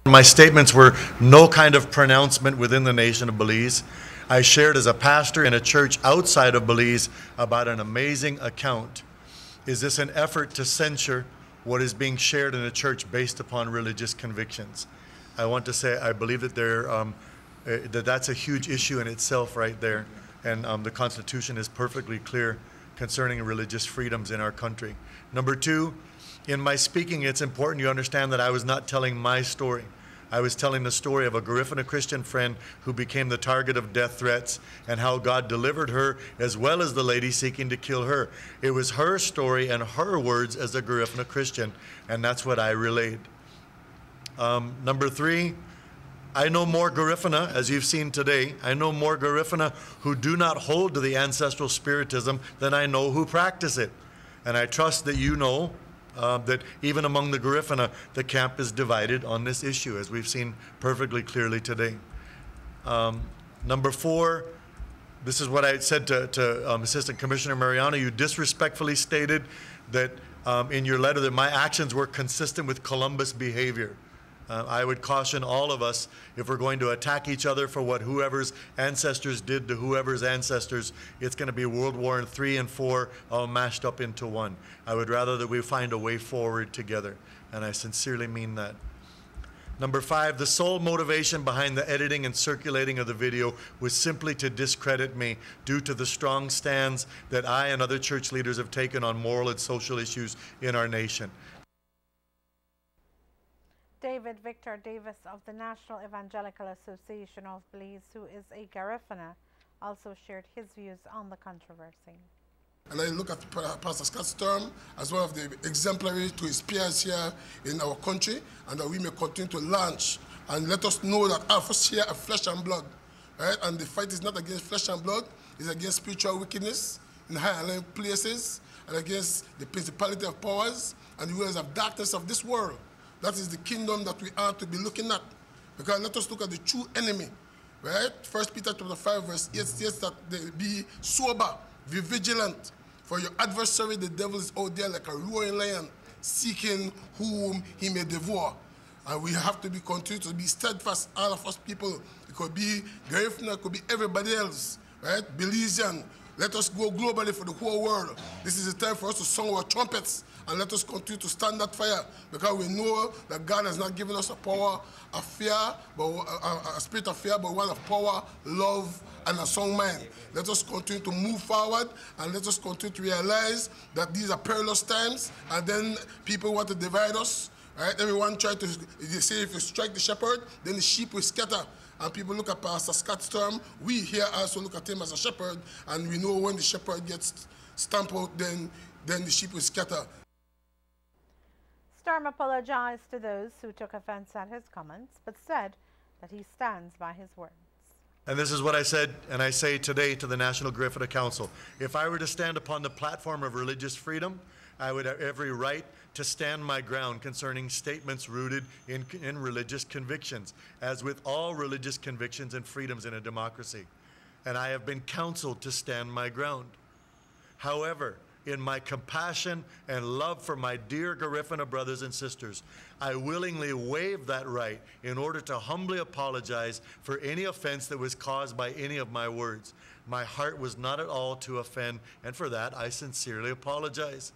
My statements were no kind of pronouncement within the nation of Belize. I shared as a pastor in a church outside of Belize about an amazing account. Is this an effort to censure what is being shared in a church based upon religious convictions? I want to say I believe that that's a huge issue in itself right there, and the Constitution is perfectly clear concerning religious freedoms in our country. Number two, in my speaking, it's important you understand that I was not telling my story. I was telling the story of a Garifuna Christian friend who became the target of death threats and how God delivered her as well as the lady seeking to kill her. It was her story and her words as a Garifuna Christian, and that's what I relayed. Number three, I know more Garifuna, as you've seen today. I know more Garifuna who do not hold to the ancestral spiritism than I know who practice it. And I trust that you know that even among the Garifuna, the camp is divided on this issue, as we've seen perfectly clearly today. Number four, this is what I said to Assistant Commissioner Mariano. You disrespectfully stated that in your letter that my actions were consistent with Columbus behavior. I would caution all of us, if we're going to attack each other for what whoever's ancestors did to whoever's ancestors, it's going to be World War III and IV all mashed up into one. I would rather that we find a way forward together, and I sincerely mean that. Number five, the sole motivation behind the editing and circulating of the video was simply to discredit me due to the strong stands that I and other church leaders have taken on moral and social issues in our nation. David Victor Davis of the National Evangelical Association of Belize, who is a Garifuna, also shared his views on the controversy. And I look at Pastor Scott Stirm as one of the exemplary to his peers here in our country, and that we may continue to launch and let us know that our first here are flesh and blood, right? And the fight is not against flesh and blood, it's against spiritual wickedness in high and low places, and against the principality of powers and the rulers of darkness of this world. That is the kingdom that we are to be looking at. Because let us look at the true enemy, right? 1 Peter chapter 5 verse 8 states that they be sober, be vigilant. For your adversary, the devil, is out there like a roaring lion, seeking whom he may devour. And we have to continue to be steadfast, all of us people. It could be Garifuna, it could be everybody else, right? Belizean. Let us go globally for the whole world. This is the time for us to sound our trumpets, and let us continue to stand that fire, because we know that God has not given us a power of fear, but a spirit of fear, but one of power, love, and a sound mind. Let us continue to move forward, and let us continue to realize that these are perilous times, and then people want to divide us. Right? Everyone try to, they say if you strike the shepherd, then the sheep will scatter. And people look at Pastor Scott Stirm. We here also look at him as a shepherd, and we know when the shepherd gets stamped out, then the sheep will scatter. Stirm apologized to those who took offense at his comments, but said that he stands by his words. And this is what I said, and I say today to the National Garifuna Council. If I were to stand upon the platform of religious freedom, I would have every right to stand my ground concerning statements rooted in religious convictions, as with all religious convictions and freedoms in a democracy. And I have been counseled to stand my ground. However, in my compassion and love for my dear Garifuna brothers and sisters, I willingly waive that right in order to humbly apologize for any offense that was caused by any of my words. My heart was not at all to offend, and for that I sincerely apologize.